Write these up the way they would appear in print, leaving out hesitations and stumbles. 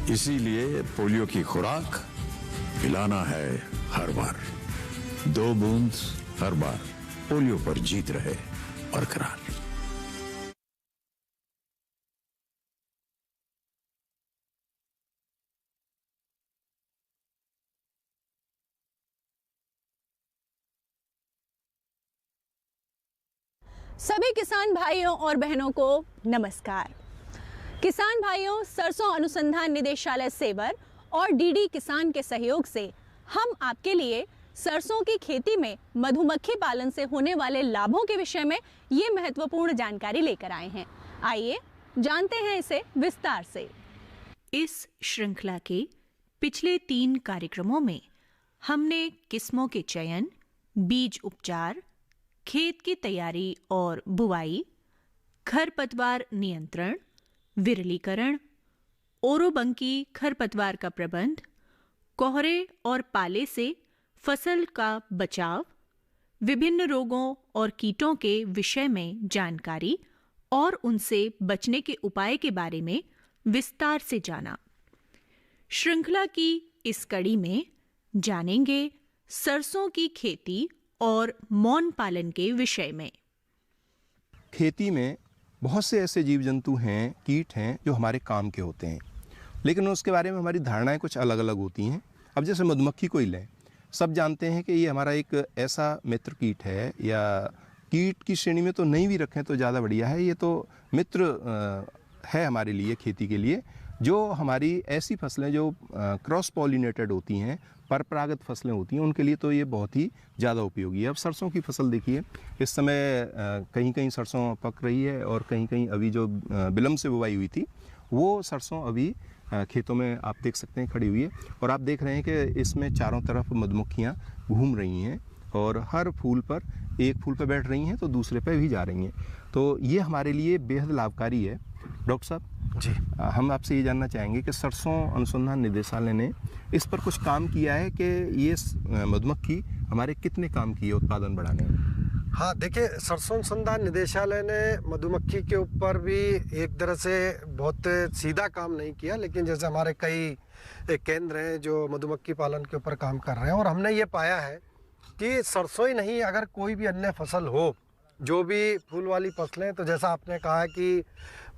इसीलिए पोलियो की खुराक पिलाना है हर बार। 2 बूंद हर बार, पोलियो पर जीत रहे बरकरार। सभी किसान भाइयों और बहनों को नमस्कार। किसान भाइयों, सरसों अनुसंधान निदेशालय सेवर और डीडी किसान के सहयोग से हम आपके लिए सरसों की खेती में मधुमक्खी पालन से होने वाले लाभों के विषय में ये महत्वपूर्ण जानकारी लेकर आए हैं। आइए जानते हैं इसे विस्तार से। इस श्रृंखला के पिछले 3 कार्यक्रमों में हमने किस्मों के चयन, बीज उपचार, खेत की तैयारी और बुवाई, खरपतवार नियंत्रण, विरलीकरण, ओरोबंकी खरपतवार का प्रबंध, कोहरे और पाले से फसल का बचाव, विभिन्न रोगों और कीटों के विषय में जानकारी और उनसे बचने के उपाय के बारे में विस्तार से जाना। श्रृंखला की इस कड़ी में जानेंगे सरसों की खेती और मौन पालन के विषय में। खेती में बहुत से ऐसे जीव जंतु हैं, कीट हैं जो हमारे काम के होते हैं, लेकिन उसके बारे में हमारी धारणाएं कुछ अलग अलग होती हैं। अब जैसे मधुमक्खी को ही लें, सब जानते हैं कि ये हमारा एक ऐसा मित्र कीट है, या कीट की श्रेणी में तो नहीं भी रखें तो ज़्यादा बढ़िया है। ये तो मित्र है हमारे लिए, खेती के लिए, जो हमारी ऐसी फसलें जो क्रॉस पॉलिनेटेड होती हैं, परपरागत फसलें होती हैं, उनके लिए तो ये बहुत ही ज़्यादा उपयोगी है। अब सरसों की फसल देखिए, इस समय कहीं कहीं सरसों पक रही है और कहीं कहीं अभी जो विलम्ब से बुवाई हुई थी वो सरसों अभी खेतों में आप देख सकते हैं खड़ी हुई है। और आप देख रहे हैं कि इसमें चारों तरफ मधुमक्खियाँ घूम रही हैं और हर फूल पर, एक फूल पर बैठ रही हैं तो दूसरे पर भी जा रही हैं। तो ये हमारे लिए बेहद लाभकारी है। डॉक्टर साहब जी, हम आपसे ये जानना चाहेंगे कि सरसों अनुसंधान निदेशालय ने इस पर कुछ काम किया है कि ये मधुमक्खी हमारे कितने काम की है उत्पादन बढ़ाने में? हाँ देखिए, सरसों अनुसंधान निदेशालय ने मधुमक्खी के ऊपर भी एक तरह से बहुत सीधा काम नहीं किया, लेकिन जैसे हमारे कई केंद्र हैं जो मधुमक्खी पालन के ऊपर काम कर रहे हैं, और हमने ये पाया है कि सरसों ही नहीं, अगर कोई भी अन्य फसल हो, जो भी फूल वाली फसलें, तो जैसा आपने कहा कि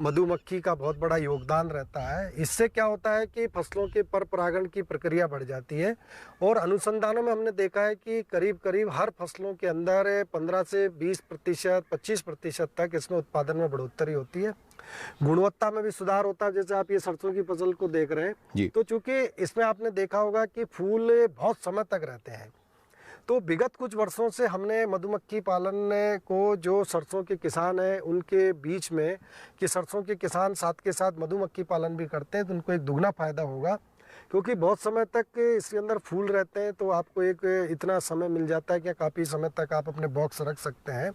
मधुमक्खी का बहुत बड़ा योगदान रहता है। इससे क्या होता है कि फसलों के पर परागण की प्रक्रिया बढ़ जाती है, और अनुसंधानों में हमने देखा है कि करीब करीब हर फसलों के अंदर 15 से 20%, 25% तक इसमें उत्पादन में बढ़ोतरी होती है। गुणवत्ता में भी सुधार होता है। जैसे आप ये सरसों की फसल को देख रहे हैं, तो चूंकि इसमें आपने देखा होगा कि फूल बहुत समय तक रहते हैं, तो विगत कुछ वर्षों से हमने मधुमक्खी पालन को, जो सरसों के किसान हैं उनके बीच में, कि सरसों के किसान साथ के साथ मधुमक्खी पालन भी करते हैं तो उनको एक दुगना फायदा होगा, क्योंकि बहुत समय तक इसके अंदर फूल रहते हैं, तो आपको एक इतना समय मिल जाता है कि काफ़ी समय तक आप अपने बॉक्स रख सकते हैं।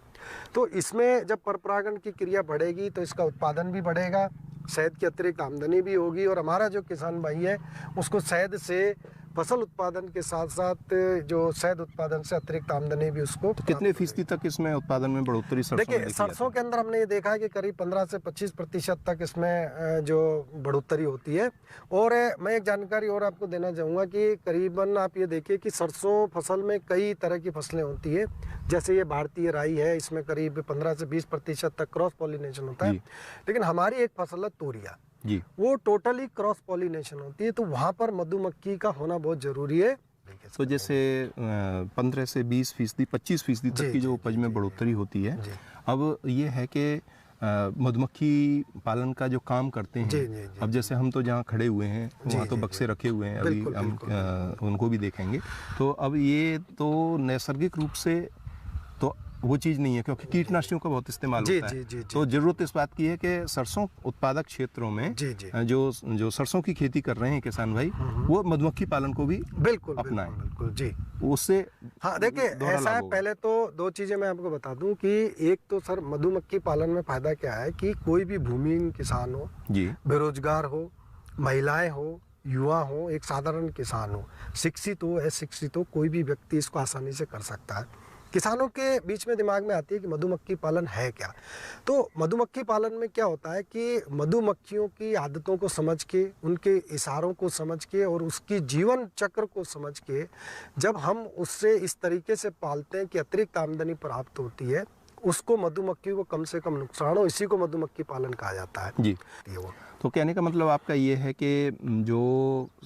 तो इसमें जब परपरागण की क्रिया बढ़ेगी तो इसका उत्पादन भी बढ़ेगा, शहद की अतिरिक्त आमदनी भी होगी, और हमारा जो किसान भाई है उसको शहद से, फसल उत्पादन के साथ साथ जो शहद उत्पादन से अतिरिक्त आमदनी भी उसको। तो कितने फीसदी तक इसमें उत्पादन में बढ़ोतरी देखिए, सरसों के अंदर हमने ये देखा है कि करीब 15 से 25% तक इसमें जो बढ़ोतरी होती है। और मैं एक जानकारी और आपको देना चाहूँगा कि करीबन आप ये देखिए कि सरसों फसल में कई तरह की फसलें होती है। जैसे ये भारतीय राई है, इसमें करीब 15 से 20% तक क्रॉस पॉलिनेशन होता है, लेकिन हमारी एक फसल है तोरिया जी, वो टोटली क्रॉस पॉलिनेशन होती है, तो वहाँ पर मधुमक्खी का होना बहुत जरूरी है। तो जैसे 15 से 20%, 25% तक की जो उपज में बढ़ोतरी होती है। अब ये है कि मधुमक्खी पालन का जो काम करते हैं, अब जैसे हम तो जहाँ खड़े हुए हैं वहाँ तो बक्से रखे हुए हैं, अभी हम उनको भी देखेंगे। तो अब ये तो नैसर्गिक रूप से तो वो चीज़ नहीं है, क्योंकि कीटनाशकों का बहुत इस्तेमाल होता है। तो जरूरत इस बात की है कि सरसों उत्पादक क्षेत्रों में जो सरसों की खेती कर रहे हैं किसान भाई, वो मधुमक्खी पालन को भी बिल्कुल अपनाएं। बिल्कुल जी, उससे हाँ देखिए ऐसा है। पहले तो 2 चीजें मैं आपको बता दूं कि एक तो सर मधुमक्खी पालन में फायदा क्या है कि कोई भी भूमिहीन किसान हो जी, बेरोजगार हो, महिलाएं हो, युवा हो, एक साधारण किसान हो, शिक्षित हो, अशिक्षित हो, कोई भी व्यक्ति इसको आसानी से कर सकता है। किसानों के बीच में दिमाग में आती है कि मधुमक्खी पालन है क्या। तो मधुमक्खी पालन में क्या होता है कि मधुमक्खियों की आदतों को समझ के, उनके इशारों को समझ के और उसकी जीवन चक्र को समझ के जब हम उससे इस तरीके से पालते हैं कि अतिरिक्त आमदनी प्राप्त होती है, उसको मधुमक्खी को कम से कम नुकसान हो, इसी को मधुमक्खी पालन कहा जाता है जी। वो तो कहने का मतलब आपका ये है कि जो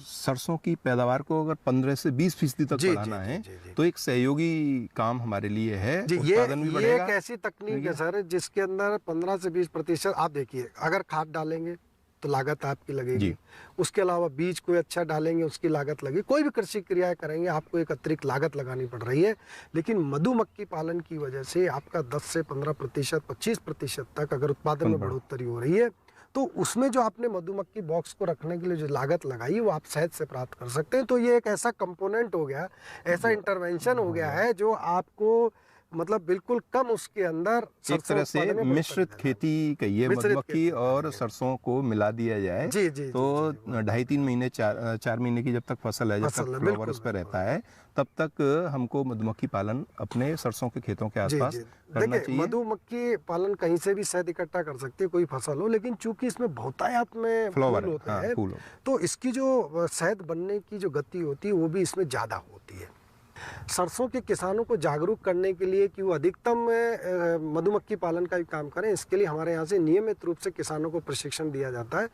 सरसों की पैदावार को अगर 15 से 20% तक बढ़ाना है तो एक सहयोगी काम हमारे लिए है जी। उत्पादन भी ये बढ़ेगा। एक ऐसी तकनीक है सर जिसके अंदर 15 से 20% आप देखिए, अगर खाद डालेंगे तो लागत आपकी लगेगी, उसके अलावा बीज कोई अच्छा डालेंगे उसकी लागत लगेगी, कोई भी कृषि क्रियाएं करेंगे आपको एक अतिरिक्त लागत लगानी पड़ रही है। लेकिन मधुमक्खी पालन की वजह से आपका 10 से 15%, 25% तक अगर उत्पादन में बढ़ोतरी हो रही है तो उसमें जो आपने मधुमक्खी बॉक्स को रखने के लिए जो लागत लगाई वो आप शहद से प्राप्त कर सकते हैं। तो ये एक ऐसा कंपोनेंट हो गया, ऐसा इंटरवेंशन हो गया है जो आपको मतलब बिल्कुल कम उसके अंदर एक तरह से मिश्रित खेती कहिए, मधुमक्खी और सरसों को मिला दिया जाए जी जी तो 2.5-3 महीने 4 महीने की जब तक फसल है, जब तक फ्लावर उस पर रहता है तब तक हमको मधुमक्खी पालन अपने सरसों के खेतों के आसपास करना चाहिए। मधुमक्खी पालन कहीं से भी शहद इकट्ठा कर सकती है, कोई फसल हो, लेकिन चूंकि इसमें बहुतायत में फ्लावर होते हैं तो इसकी जो शहद बनने की जो गति होती है वो भी इसमें ज़्यादा होती है। सरसों के किसानों को जागरूक करने के लिए कि वो अधिकतम मधुमक्खी पालन का भी काम करें, इसके लिए हमारे यहाँ से नियमित रूप से किसानों को प्रशिक्षण दिया जाता है।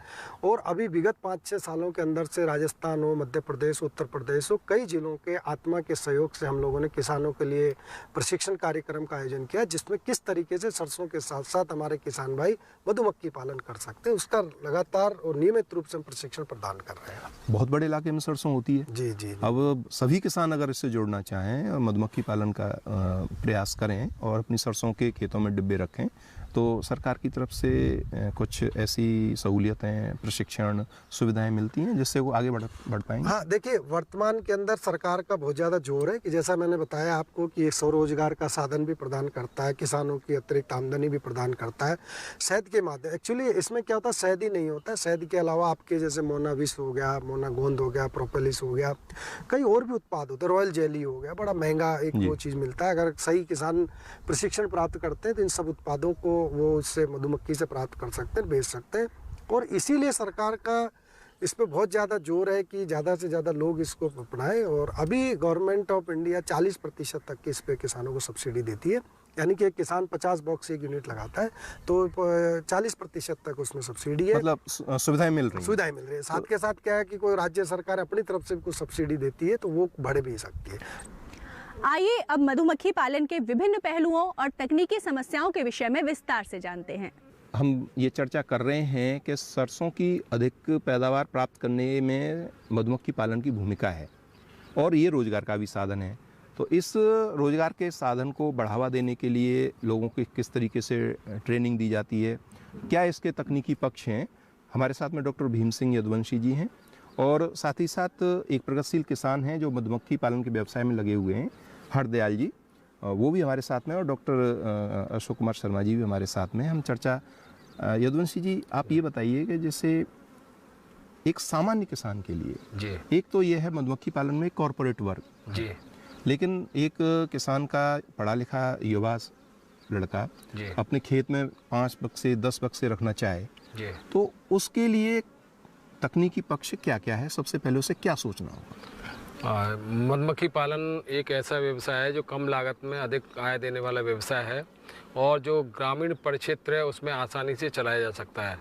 और अभी विगत 5-6 सालों के अंदर से राजस्थान हो, मध्य प्रदेश, उत्तर प्रदेश हो, कई जिलों के आत्मा के सहयोग से हम लोगों ने किसानों के लिए प्रशिक्षण कार्यक्रम का आयोजन किया, जिसमें किस तरीके से सरसों के साथ साथ हमारे किसान भाई मधुमक्खी पालन कर सकते हैं उसका लगातार और नियमित रूप से हम प्रशिक्षण प्रदान कर रहे हैं। बहुत बड़े इलाके में सरसों होती है जी जी। अब सभी किसान अगर इससे जोड़ना चाहें और मधुमक्खी पालन का प्रयास करें और अपनी सरसों के खेतों में डिब्बे रखें तो सरकार की तरफ से कुछ ऐसी सहूलियतें, प्रशिक्षण, सुविधाएं मिलती हैं जिससे वो आगे बढ़ पाएंगे। हाँ देखिए, वर्तमान के अंदर सरकार का बहुत ज़्यादा जोर है कि जैसा मैंने बताया आपको कि एक स्वरोजगार का साधन भी प्रदान करता है, किसानों की अतिरिक्त आमदनी भी प्रदान करता है शहद के माध्यम। एक्चुअली इसमें क्या होता है, शहद ही नहीं होता है, शहद के अलावा आपके जैसे मोना विष हो गया, मोना गोंद हो गया, प्रोपेलिस हो गया, कई और भी उत्पाद होते हैं, रॉयल जेली हो गया, बड़ा महंगा एक वो चीज़ मिलता है। अगर सही किसान प्रशिक्षण प्राप्त करते हैं तो इन सब उत्पादों को वो इससे मधुमक्खी से प्राप्त कर सकते हैं, बेच सकते हैं। और इसीलिए सरकार का इस पे बहुत ज़्यादा जोर है कि ज़्यादा से ज़्यादा लोग इसको अपनाएं। और अभी गवर्नमेंट ऑफ इंडिया 40% तक की इस पे किसानों को सब्सिडी देती है, यानी कि एक किसान 50 बॉक्स एक यूनिट लगाता है तो 40% तक उसमें सब्सिडी है, मतलब सुविधाएं मिल रही है। साथ के साथ क्या है कि कोई राज्य सरकार अपनी तरफ से कुछ सब्सिडी देती है तो वो बढ़ भी सकती है। आइए अब मधुमक्खी पालन के विभिन्न पहलुओं और तकनीकी समस्याओं के विषय में विस्तार से जानते हैं। हम ये चर्चा कर रहे हैं कि सरसों की अधिक पैदावार प्राप्त करने में मधुमक्खी पालन की भूमिका है और ये रोजगार का भी साधन है। तो इस रोजगार के साधन को बढ़ावा देने के लिए लोगों को किस तरीके से ट्रेनिंग दी जाती है, क्या इसके तकनीकी पक्ष हैं? हमारे साथ में डॉक्टर भीम सिंह यदुवंशी जी हैं और साथ ही साथ एक प्रगतिशील किसान हैं जो मधुमक्खी पालन के व्यवसाय में लगे हुए हैं, हरदयाल जी, वो भी हमारे साथ में, और डॉक्टर अशोक कुमार शर्मा जी भी हमारे साथ में। हम चर्चा, यदुवंशी जी आप ये बताइए कि जैसे एक सामान्य किसान के लिए जी, एक तो ये है मधुमक्खी पालन में कॉरपोरेट वर्क जी, लेकिन एक किसान का पढ़ा लिखा युवा लड़का जी, अपने खेत में 5 बक्से 10 बक्से रखना चाहे जी, तो उसके लिए तकनीकी पक्ष क्या क्या है? सबसे पहले उसे क्या सोचना होगा? मधुमक्खी पालन एक ऐसा व्यवसाय है जो कम लागत में अधिक आय देने वाला व्यवसाय है और जो ग्रामीण परिक्षेत्र है उसमें आसानी से चलाया जा सकता है।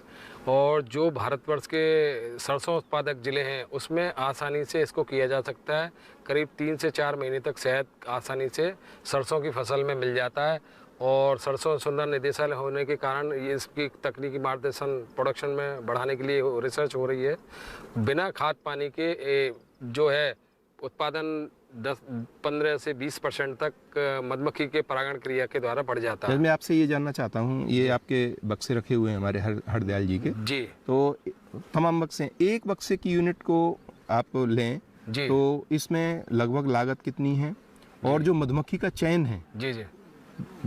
और जो भारतवर्ष के सरसों उत्पादक ज़िले हैं उसमें आसानी से इसको किया जा सकता है। करीब 3 से 4 महीने तक शहद आसानी से सरसों की फसल में मिल जाता है और सरसों अनुसंधान निदेशालय होने के कारण ये इसकी तकनीकी मार्गदर्शन प्रोडक्शन में बढ़ाने के लिए रिसर्च हो रही है। बिना खाद पानी के जो है उत्पादन 15 से 20% तक मधुमक्खी के परागण क्रिया के द्वारा बढ़ जाता है। मैं आपसे ये जानना चाहता हूँ, ये आपके बक्से रखे हुए हैं हमारे हरदयाल जी के जी, तो तमाम बक्से, एक बक्से की यूनिट को आप लें जी, तो इसमें लगभग लागत कितनी है और जो मधुमक्खी का चयन है जी जी,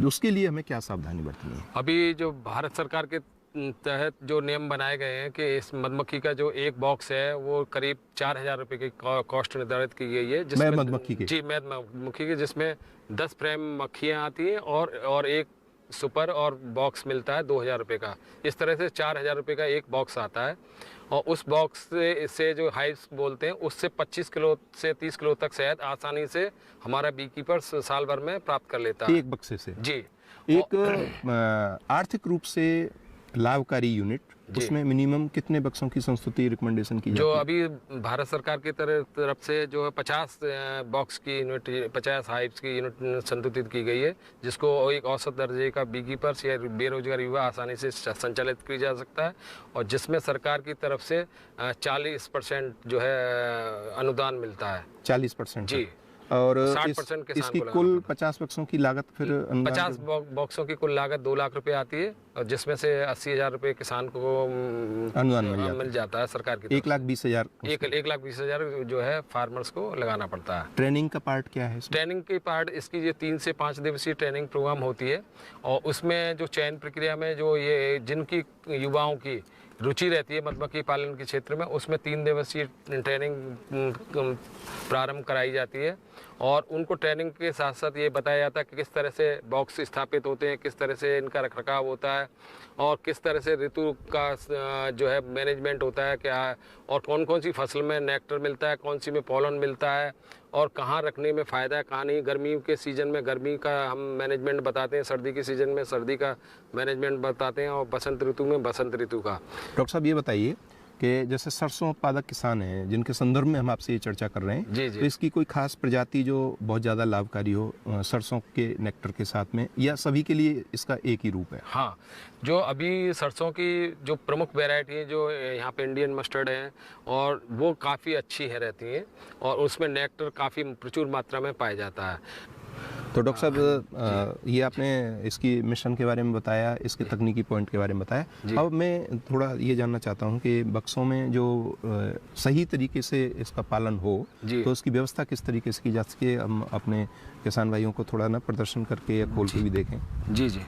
उसके लिए हमें क्या सावधानी बरतनी है? अभी जो भारत सरकार के तहत जो नियम बनाए गए हैं कि इस मधुमक्खी का जो एक बॉक्स है वो करीब 4,000 रुपये की कॉस्ट निर्धारित की गई है, जिसमें मधुमक्खी की जी मैद मधुमक्खी की, जिसमें 10 फ्रेम मक्खियाँ आती हैं और एक सुपर और बॉक्स मिलता है 2,000 रुपये का। इस तरह से 4,000 रुपये का एक बॉक्स आता है और उस बॉक्स से जो हाइव्स बोलते हैं उससे 25 किलो से 30 किलो तक शहद आसानी से हमारा बी कीपर साल भर में प्राप्त कर लेता है एक बक्से से। जी। एक आर्थिक रूप से लाभकारी यूनिट, उसमें मिनिमम कितने बक्सों की संस्तुति रिकमेंडेशन की जो जाती है? अभी भारत सरकार की तरफ से जो है 50 बॉक्स की यूनिट, 50 हाइव्स की यूनिट संतुलित की गई है, जिसको एक औसत दर्जे का बी कीपर्स या बेरोजगार युवा आसानी से संचालित की जा सकता है, और जिसमें सरकार की तरफ से 40% जो है अनुदान मिलता है। 40% जी। और 60% किसान इसकी को कुल लगाना 50 बक्सों की लागत फिर 50 बॉक्सों की कुल लागत 2 लाख रुपए आती है, और जिसमें से 80,000 रुपए किसान को अनुदान मिल जाता है सरकार की तरफ से। 1,20,000 1,20,000 जो है फार्मर्स को लगाना पड़ता है। ट्रेनिंग का पार्ट क्या है इसमें? ट्रेनिंग की पार्ट इसकी जो 3 से 5 दिवसीय ट्रेनिंग प्रोग्राम होती है, और उसमें जो चयन प्रक्रिया में जो ये जिनकी युवाओं की रुचि रहती है मधुमक्खी पालन के क्षेत्र में, उसमें 3 दिवसीय ट्रेनिंग प्रारंभ कराई जाती है, और उनको ट्रेनिंग के साथ साथ ये बताया जाता है कि किस तरह से बॉक्स स्थापित होते हैं, किस तरह से इनका रखरखाव होता है, और किस तरह से ऋतु का जो है मैनेजमेंट होता है क्या, और कौन कौन सी फसल में नेक्टर मिलता है, कौन सी में पॉलन मिलता है, और कहाँ रखने में फ़ायदा है कहाँ नहीं। गर्मी के सीज़न में गर्मी का हम मैनेजमेंट बताते हैं, सर्दी के सीज़न में सर्दी का मैनेजमेंट बताते हैं, और बसंत ऋतु में बसंत ऋतु का। डॉक्टर साहब ये बताइए कि जैसे सरसों उत्पादक किसान हैं जिनके संदर्भ में हम आपसे ये चर्चा कर रहे हैं, जी जी। तो इसकी कोई खास प्रजाति जो बहुत ज़्यादा लाभकारी हो सरसों के नेक्टर के साथ में, या सभी के लिए इसका एक ही रूप है? हाँ, जो अभी सरसों की जो प्रमुख वैरायटी है जो यहाँ पे इंडियन मस्टर्ड है, और वो काफ़ी अच्छी है रहती हैं, और उसमें नेक्टर काफ़ी प्रचुर मात्रा में पाया जाता है। तो डॉक्टर साहब ये आपने इसकी मिशन के बारे में बताया, इसके तकनीकी पॉइंट के बारे में बताया। अब मैं थोड़ा ये जानना चाहता हूँ कि बक्सों में जो सही तरीके से इसका पालन हो, तो उसकी व्यवस्था किस तरीके से की जा सके, हम अपने किसान भाइयों को थोड़ा ना प्रदर्शन करके या खोल के भी देखें। जी जी,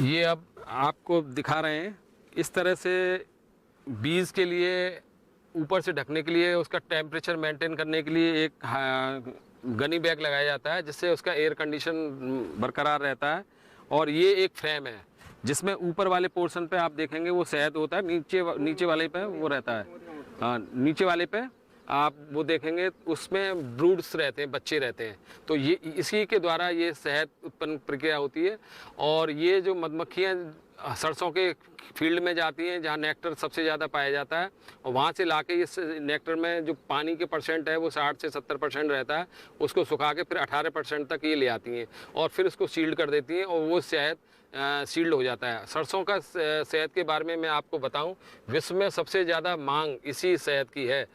ये अब आपको दिखा रहे हैं, इस तरह से बीज के लिए ऊपर से ढकने के लिए, उसका टेम्परेचर मेंटेन करने के लिए एक गनी बैग लगाया जाता है, जिससे उसका एयर कंडीशन बरकरार रहता है। और ये एक फ्रेम है जिसमें ऊपर वाले पोर्शन पे आप देखेंगे वो शहद होता है, नीचे वाले पे वो रहता है, नीचे वाले पे आप वो देखेंगे उसमें ब्रूड्स रहते हैं, बच्चे रहते हैं। तो ये इसी के द्वारा ये शहद उत्पन्न प्रक्रिया होती है। और ये जो मधुमक्खियाँ सरसों के फील्ड में जाती हैं जहाँ नेक्टर सबसे ज़्यादा पाया जाता है, और वहाँ से लाके इस नेक्टर में जो पानी के परसेंट है वो 60 से 70% रहता है, उसको सुखा के फिर 18% तक ये ले आती हैं, और फिर उसको सील्ड कर देती हैं, और वो शहद सील्ड हो जाता है। सरसों का शहद के बारे में मैं आपको बताऊं, विश्व में सबसे ज़्यादा मांग इसी शहद की है।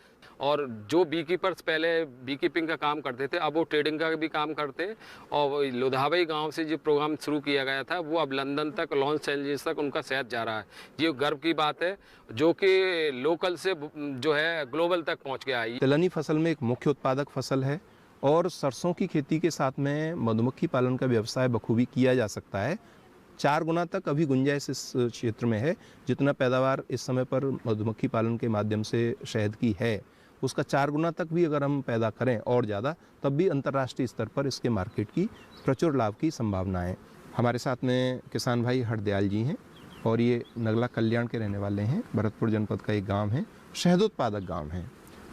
और जो बी कीपर्स पहले बी कीपिंग का काम करते थे, अब वो ट्रेडिंग का भी काम करते हैं। और लोधाबाई गांव से जो प्रोग्राम शुरू किया गया था, वो अब लंदन तक, लॉस एंजलिस तक उनका शहद जा रहा है। ये गर्व की बात है, जो कि लोकल से जो है ग्लोबल तक पहुँच गया है। तिलहनी फसल में एक मुख्य उत्पादक फसल है, और सरसों की खेती के साथ में मधुमक्खी पालन का व्यवसाय बखूबी किया जा सकता है। 4 गुना तक अभी गुंजाइश इस क्षेत्र में है। जितना पैदावार इस समय पर मधुमक्खी पालन के माध्यम से शहद की है, उसका 4 गुना तक भी अगर हम पैदा करें और ज़्यादा, तब भी अंतर्राष्ट्रीय स्तर पर इसके मार्केट की प्रचुर लाभ की संभावना है। हमारे साथ में किसान भाई हरदयाल जी हैं, और ये नगला कल्याण के रहने वाले हैं। भरतपुर जनपद का एक गांव है, शहदोत्पादक गांव है।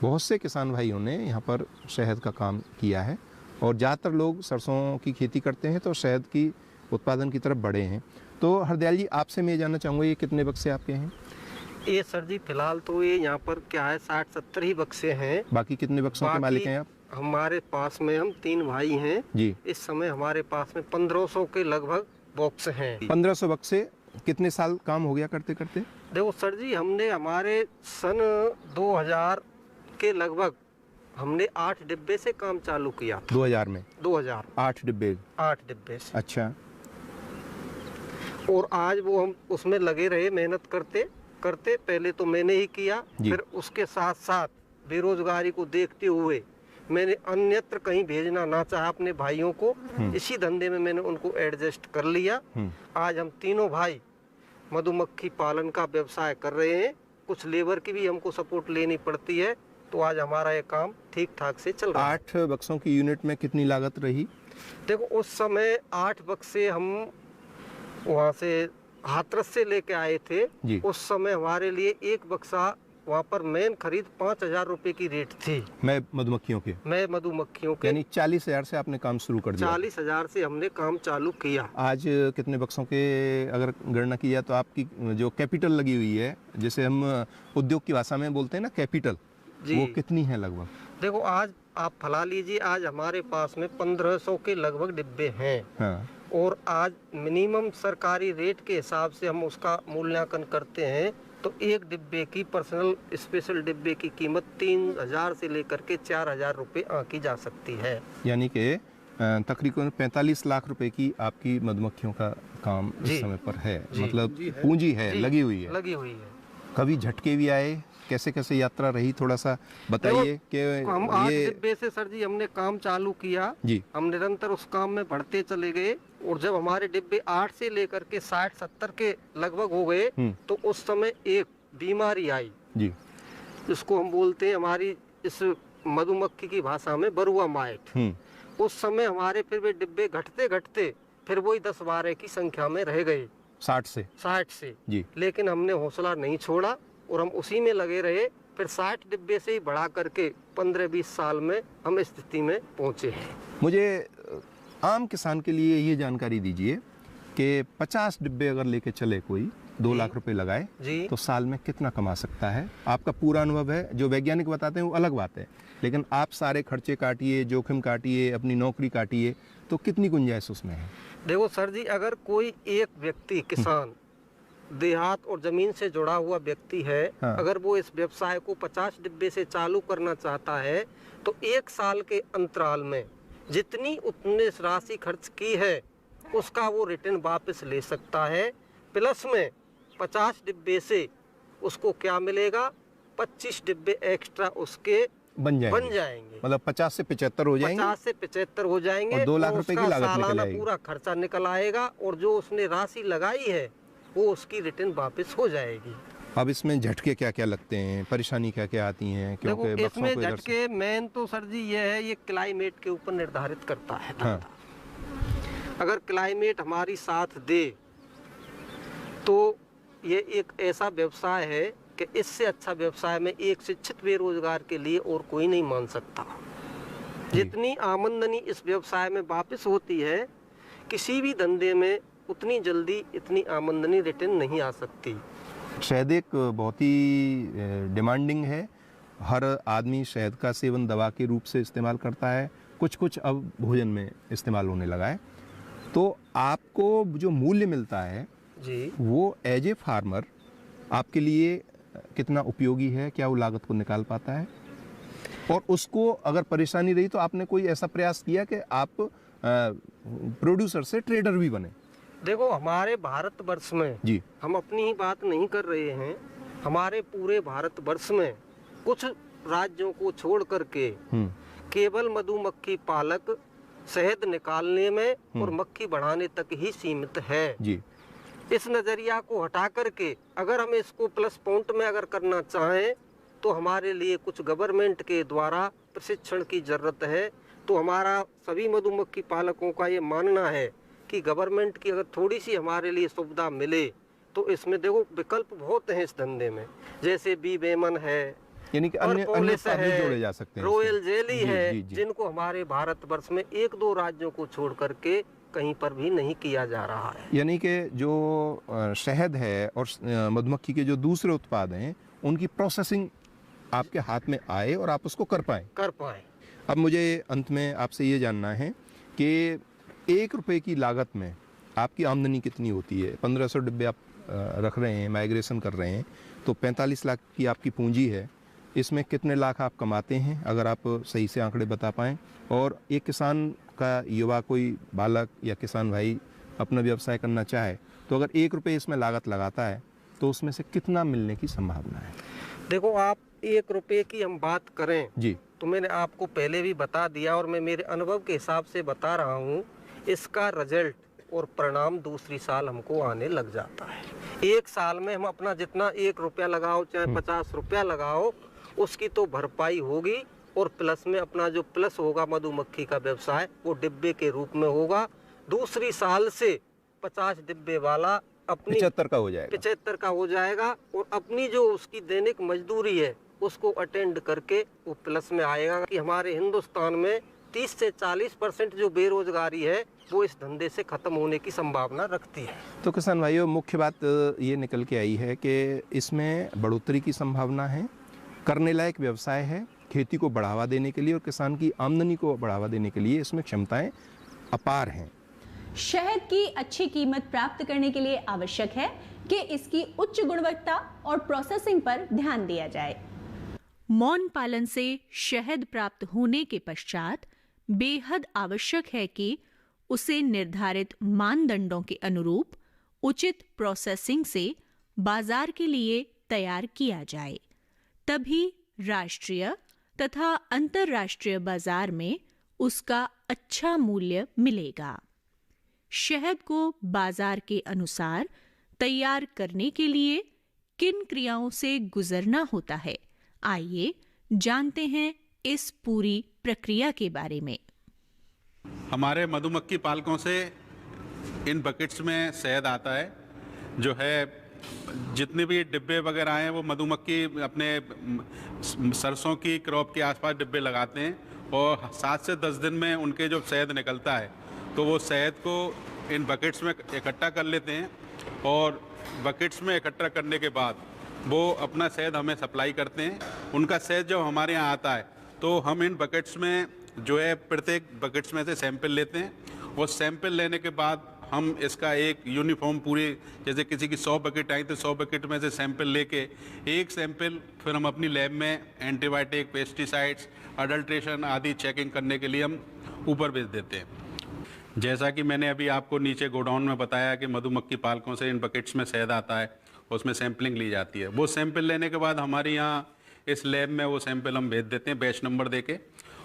बहुत से किसान भाइयों ने यहाँ पर शहद का काम किया है, और ज़्यादातर लोग सरसों की खेती करते हैं तो शहद की उत्पादन की तरफ बढ़े हैं। तो हरदयाल जी, आपसे मैं जानना चाहूँगा, ये कितने बक्से आपके हैं? ये सर जी फिलहाल तो ये यहाँ पर क्या है 60-70 ही बक्से हैं। बाकी कितने बक्सों के मालिक हैं आप? हमारे पास में हम 3 भाई हैं जी। इस समय हमारे पास में 1500 के लगभग बॉक्स हैं। 1500 बक्से कितने साल काम हो गया करते करते? देखो सर जी, हमने हमारे सन 2000 के लगभग हमने 8 डिब्बे से काम चालू किया। 2000 में? 2000 8 डिब्बे? 8 डिब्बे से। अच्छा। और आज वो हम उसमें लगे रहे, मेहनत करते करते। पहले तो मैंने ही किया, फिर उसके साथ साथ बेरोजगारी को देखते हुए मैंने अन्यत्र कहीं भेजना ना चाहा अपने भाइयों को, इसी धंधे में मैंने उनको एडजस्ट कर लिया। आज हम तीनों भाई मधुमक्खी पालन का व्यवसाय कर रहे हैं। कुछ लेबर की भी हमको सपोर्ट लेनी पड़ती है, तो आज हमारा ये काम ठीक ठाक से चल रहा है। 8 बक्सों की यूनिट में कितनी लागत रही? देखो उस समय 8 बक्से हम वहाँ से हाथरस से लेके आए थे जी। उस समय हमारे लिए एक बक्सा वहाँ पर मेन खरीद 5,000 रुपए की रेट थी। मैं मधुमक्खियों के, मैं मधुमक्खियों के यानी 40,000 से आपने काम शुरू कर दिया? 40,000 से हमने काम चालू किया। आज कितने बक्सों के अगर गणना की जाए तो आपकी जो कैपिटल लगी हुई है, जैसे हम उद्योग की भाषा में बोलते हैं ना कैपिटल, वो कितनी है लगभग? देखो आज आप फला लीजिए, आज हमारे पास में 1500 के लगभग डिब्बे हैं। हाँ। और आज मिनिमम सरकारी रेट के हिसाब से हम उसका मूल्यांकन करते हैं तो एक डिब्बे की पर्सनल स्पेशल डिब्बे की कीमत 3,000 से लेकर के 4,000 रुपये आंकी जा सकती है। यानी कि तकरीबन 45 लाख रुपए की आपकी मधुमक्खियों का काम इस समय पर है, मतलब पूंजी है, लगी हुई है। लगी हुई है। कभी झटके भी आए? कैसे कैसे यात्रा रही, थोड़ा सा बताइए कि हम 8 डिब्बे से सर जी हमने काम चालू किया जी। हम निरंतर उस काम में बढ़ते चले गए और जब हमारे डिब्बे 8 से लेकर के 60-70 के लगभग हो गए तो उस समय एक बीमारी आई जी, जिसको हम बोलते हैं हमारी इस मधुमक्खी की भाषा में बरुआ माइट। उस समय हमारे फिर वे डिब्बे घटते घटते फिर वही 10-12 की संख्या में रह गए 60 से जी। लेकिन हमने हौसला नहीं छोड़ा और हम उसी में लगे रहे। फिर 60 डिब्बे से ही बढ़ा करके 15-20 साल में हम इस स्थिति में पहुंचे हैं। मुझे आम किसान के लिए ये जानकारी दीजिए कि 50 डिब्बे अगर लेके चले कोई, 2 लाख रुपए लगाए जी, तो साल में कितना कमा सकता है? आपका पूरा अनुभव है, जो वैज्ञानिक बताते हैं वो अलग बात है, लेकिन आप सारे खर्चे काटिए, जोखिम काटिए, अपनी नौकरी काटिए, तो कितनी गुंजाइश उसमें है? देखो सर जी, अगर कोई एक व्यक्ति किसान देहात और जमीन से जुड़ा हुआ व्यक्ति है, हाँ। अगर वो इस व्यवसाय को 50 डिब्बे से चालू करना चाहता है तो 1 साल के अंतराल में जितनी उसने राशि खर्च की है उसका वो रिटर्न वापस ले सकता है। प्लस में 50 डिब्बे से उसको क्या मिलेगा, 25 डिब्बे एक्स्ट्रा उसके बन जाएंगे। मतलब 50 से 75 हो जाएंगे। 50 से 75 हो जाएंगे और 2 लाख रुपए की लागत निकल आएगी। पूरा खर्चा निकल आएगा और जो उसने राशि लगाई है वो उसकी रिटर्न वापस हो जाएगी। अब इसमें झटके क्या क्या लगते हैं, परेशानी क्या क्या आती हैं? देखो क्योंकि इसमें झटके मेन तो सर जी ये है, ये क्लाइमेट के ऊपर निर्धारित करता है। हाँ। अगर क्लाइमेट हमारी साथ दे तो ये एक ऐसा व्यवसाय है कि इससे अच्छा व्यवसाय में एक शिक्षित बेरोजगार के लिए और कोई नहीं मान सकता। जितनी आमदनी इस व्यवसाय में वापस होती है, किसी भी धंधे में उतनी जल्दी इतनी आमदनी रिटर्न नहीं आ सकती। शहद एक बहुत ही डिमांडिंग है। हर आदमी शहद का सेवन दवा के रूप से इस्तेमाल करता है, कुछ अब भोजन में इस्तेमाल होने लगा है। तो आपको जो मूल्य मिलता है जी, वो एज ए फार्मर आपके लिए कितना उपयोगी है? क्या वो लागत को निकाल पाता है? और उसको अगर परेशानी रही तो आपने कोई ऐसा प्रयास किया कि आप प्रोड्यूसर से ट्रेडर भी बने? देखो हमारे भारतवर्ष में जी, हम अपनी ही बात नहीं कर रहे हैं, हमारे पूरे भारतवर्ष में कुछ राज्यों को छोड़ करके केवल मधुमक्खी पालक शहद निकालने में और मक्खी बढ़ाने तक ही सीमित है जी। इस नज़रिया को हटा करके अगर हम इसको प्लस पॉइंट में अगर करना चाहें तो हमारे लिए कुछ गवर्नमेंट के द्वारा प्रशिक्षण की ज़रूरत है। तो हमारा सभी मधुमक्खी पालकों का ये मानना है कि गवर्नमेंट की अगर थोड़ी सी हमारे लिए सुविधा मिले तो इसमें देखो विकल्प बहुत हैं इस धंधे में, जैसे बी वेमन है, यानी कि अन्य उत्पाद भी जोड़े जा सकते हैं, रॉयल जेली है, जी, जी। जिनको हमारे भारतवर्ष में 1-2 राज्यों को छोड़ करके कहीं पर भी नहीं किया जा रहा है। यानी कि जो शहद है और मधुमक्खी के जो दूसरे उत्पाद हैं उनकी प्रोसेसिंग आपके हाथ में आए और आप उसको कर पाएं। अब मुझे अंत में आपसे ये जानना है कि 1 रुपए की लागत में आपकी आमदनी कितनी होती है? 1500 डिब्बे आप रख रहे हैं, माइग्रेशन कर रहे हैं, तो 45 लाख की आपकी पूंजी है। इसमें कितने लाख आप कमाते हैं, अगर आप सही से आंकड़े बता पाएँ? और एक किसान का युवा कोई बालक या किसान भाई अपना व्यवसाय करना चाहे तो अगर 1 रुपये इसमें लागत लगाता है तो उसमें से कितना मिलने की संभावना है? देखो आप 1 रुपये की हम बात करें जी, तो मैंने आपको पहले भी बता दिया और मैं मेरे अनुभव के हिसाब से बता रहा हूँ, इसका रिजल्ट और परिणाम दूसरी साल हमको आने लग जाता है। एक साल में हम अपना जितना 1 रुपया लगाओ चाहे 50 रुपया लगाओ, उसकी तो भरपाई होगी और प्लस में अपना जो प्लस होगा मधुमक्खी का व्यवसाय वो डिब्बे के रूप में होगा। दूसरी साल से 50 डिब्बे वाला अपनी 75 का हो जाएगा, 75 का हो जाएगा और अपनी जो उसकी दैनिक मजदूरी है उसको अटेंड करके वो प्लस में आएगा। कि हमारे हिंदुस्तान में 30 से 40% जो बेरोजगारी है वो इस धंधे से खत्म होने की संभावना रखती है। तो किसान भाइयों, मुख्य बात ये निकल के आई है कि इसमें बढ़ोतरी की संभावना है, करने लायक व्यवसाय है, खेती को बढ़ावा देने के लिए और किसान की आमदनी को बढ़ावा देने के लिए इसमें क्षमताएं अपार हैं। शहद की अच्छी कीमत प्राप्त करने के लिए आवश्यक है कि इसकी उच्च गुणवत्ता और प्रोसेसिंग पर ध्यान दिया जाए। मौन पालन से शहद प्राप्त होने के पश्चात बेहद आवश्यक है कि उसे निर्धारित मानदंडों के अनुरूप उचित प्रोसेसिंग से बाजार के लिए तैयार किया जाए, तभी राष्ट्रीय तथा अंतर्राष्ट्रीय बाजार में उसका अच्छा मूल्य मिलेगा। शहद को बाजार के अनुसार तैयार करने के लिए किन क्रियाओं से गुजरना होता है, आइए जानते हैं इस पूरी प्रक्रिया के बारे में। हमारे मधुमक्खी पालकों से इन बकेट्स में शहद आता है, जो है जितने भी डिब्बे वगैरह हैं वो मधुमक्खी अपने सरसों की क्रॉप के आसपास डिब्बे लगाते हैं और 7 से 10 दिन में उनके जो शहद निकलता है तो वो शहद को इन बकेट्स में इकट्ठा कर लेते हैं और बकेट्स में इकट्ठा करने के बाद वो अपना शहद हमें सप्लाई करते हैं। उनका शहद जब हमारे यहाँ आता है तो हम इन बकेट्स में जो है प्रत्येक बकेट्स में से सैंपल लेते हैं और सैंपल लेने के बाद हम इसका एक यूनिफॉर्म पूरी, जैसे किसी की 100 बकेट आई तो 100 बकेट में से सैंपल लेके एक सैंपल फिर हम अपनी लैब में एंटीबायोटिक, पेस्टिसाइड्स, अडल्ट्रेशन आदि चेकिंग करने के लिए हम ऊपर भेज देते हैं। जैसा कि मैंने अभी आपको नीचे गोडाउन में बताया कि मधुमक्खी पालकों से इन बकेट्स में शहद आता है, उसमें सैंपलिंग ली जाती है। वो सैंपल लेने के बाद हमारे यहाँ इस लैब में वो सैंपल हम भेज देते हैं बैच नंबर देके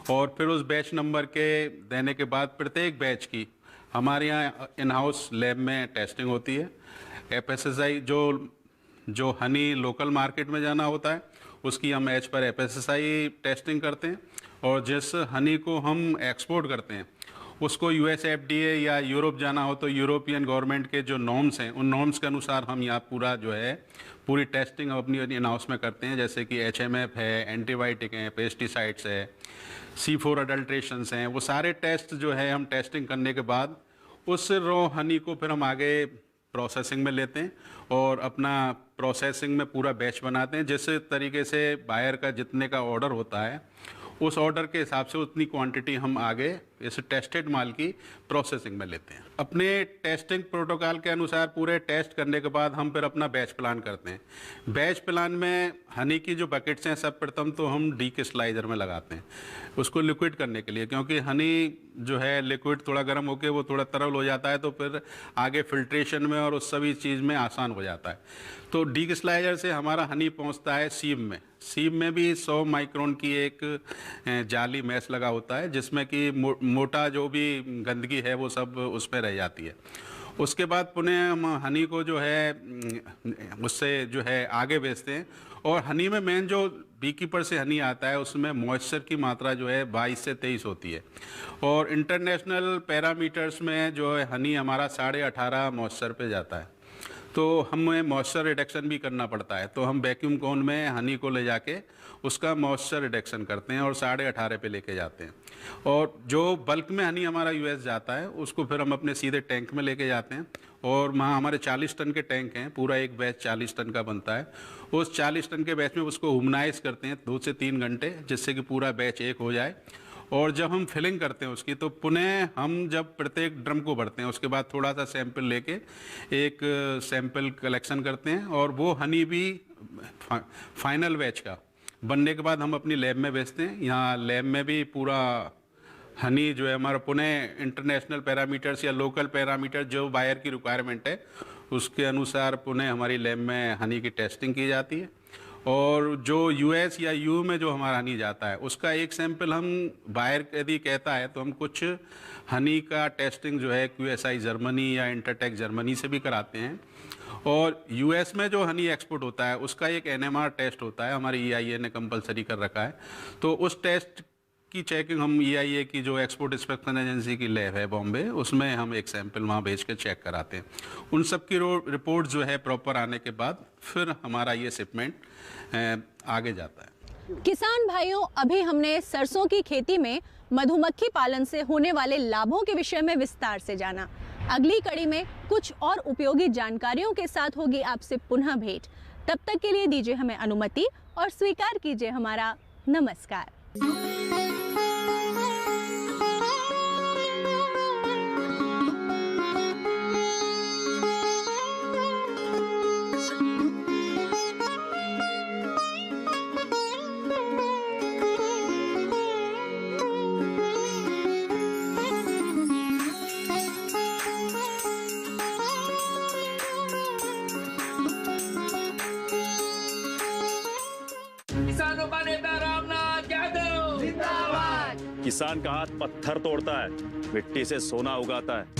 और फिर उस बैच नंबर के देने के बाद प्रत्येक बैच की हमारे यहाँ इन हाउस लैब में टेस्टिंग होती है। FSSAI जो हनी लोकल मार्केट में जाना होता है उसकी हम एच पर FSSAI टेस्टिंग करते हैं और जिस हनी को हम एक्सपोर्ट करते हैं उसको US FDA या यूरोप जाना हो तो यूरोपियन गवर्नमेंट के जो नॉर्म्स हैं उन नॉर्म्स के अनुसार हम यहाँ पूरी टेस्टिंग अपनी इन हाउस में करते हैं, जैसे कि HMF है, एंटीबायोटिक हैं, पेस्टिसाइड्स है, C4 अडल्ट्रेशंस हैं। वो सारे टेस्ट जो है हम टेस्टिंग करने के बाद उस रॉ हनी को फिर हम आगे प्रोसेसिंग में लेते हैं और अपना प्रोसेसिंग में पूरा बैच बनाते हैं। जिस तरीके से बायर का जितने का ऑर्डर होता है उस ऑर्डर के हिसाब से उतनी क्वांटिटी हम आगे इस टेस्टेड माल की प्रोसेसिंग में लेते हैं। अपने टेस्टिंग प्रोटोकॉल के अनुसार पूरे टेस्ट करने के बाद हम फिर अपना बैच प्लान करते हैं। बैच प्लान में हनी की जो बकेट्स हैं सब प्रथम तो हम डीक्रिस्टलाइजर में लगाते हैं उसको लिक्विड करने के लिए, क्योंकि हनी जो है लिक्विड थोड़ा गर्म होकर वो थोड़ा तरल हो जाता है तो फिर आगे फिल्ट्रेशन में और उस सभी चीज़ में आसान हो जाता है। तो डीक्रिस्टलाइजर से हमारा हनी पहुंचता है सीम में। सीम में भी 100 माइक्रोन की एक जाली मैश लगा होता है जिसमें कि मोटा जो भी गंदगी है वो सब उस पर रह जाती है। उसके बाद पुनः हम हनी को जो है उससे जो है आगे बेचते हैं और हनी में मेन जो बीकीपर से हनी आता है उसमें मॉइस्चर की मात्रा जो है 22 से 23 होती है और इंटरनेशनल पैरामीटर्स में जो है हनी हमारा 18.5 मॉइस्चर पे जाता है। तो हमें मॉइस्चर रिडक्शन भी करना पड़ता है, तो हम वैक्यूम कोन में हनी को ले जाके उसका मॉइस्चर रिडक्शन करते हैं और 18.5 पे लेके जाते हैं। और जो बल्क में हनी हमारा US जाता है उसको फिर हम अपने सीधे टैंक में लेके जाते हैं और वहाँ हमारे 40 टन के टैंक हैं, पूरा एक बैच 40 टन का बनता है। उस 40 टन के बैच में उसको ह्यूमनाइज करते हैं 2 से 3 घंटे, जिससे कि पूरा बैच एक हो जाए। और जब हम फिलिंग करते हैं उसकी तो पुनः हम जब प्रत्येक ड्रम को भरते हैं उसके बाद थोड़ा सा सैंपल लेके एक सैंपल कलेक्शन करते हैं और वो हनी भी फाइनल बैच का बनने के बाद हम अपनी लैब में भेजते हैं। यहाँ लैब में भी पूरा हनी जो है हमारा पुनः इंटरनेशनल पैरामीटर्स या लोकल पैरामीटर जो बायर की रिक्वायरमेंट है उसके अनुसार पुनः हमारी लैब में हनी की टेस्टिंग की जाती है और जो यूएस या यू में जो हमारा हनी जाता है उसका एक सैंपल हम बाहर यदि कहता है तो हम कुछ हनी का टेस्टिंग जो है QSI जर्मनी या इंटरटेक जर्मनी से भी कराते हैं। और यूएस में जो हनी एक्सपोर्ट होता है उसका एक NMR टेस्ट होता है, हमारी EIA ने कंपलसरी कर रखा है। तो उस टेस्ट की चेकिंग हम EIA की जो एक्सपोर्ट इंस्पेक्शन एजेंसी की लैब है बॉम्बे, उसमें हम एक सैंपल वहाँ भेज के चेक कराते हैं। उन सब की रिपोर्ट जो है प्रॉपर आने के बाद फिर हमारा ये शिपमेंट आगे जाता है। किसान भाइयों, अभी हमने सरसों की खेती में मधुमक्खी पालन से होने वाले लाभों के विषय में विस्तार से जाना। अगली कड़ी में कुछ और उपयोगी जानकारियों के साथ होगी आपसे पुनः भेंट। तब तक के लिए दीजिए हमें अनुमति और स्वीकार कीजिए हमारा नमस्कार। किसानों का नेता रामनाथ यादव जिंदाबाद। किसान का हाथ पत्थर तोड़ता है, मिट्टी से सोना उगाता है।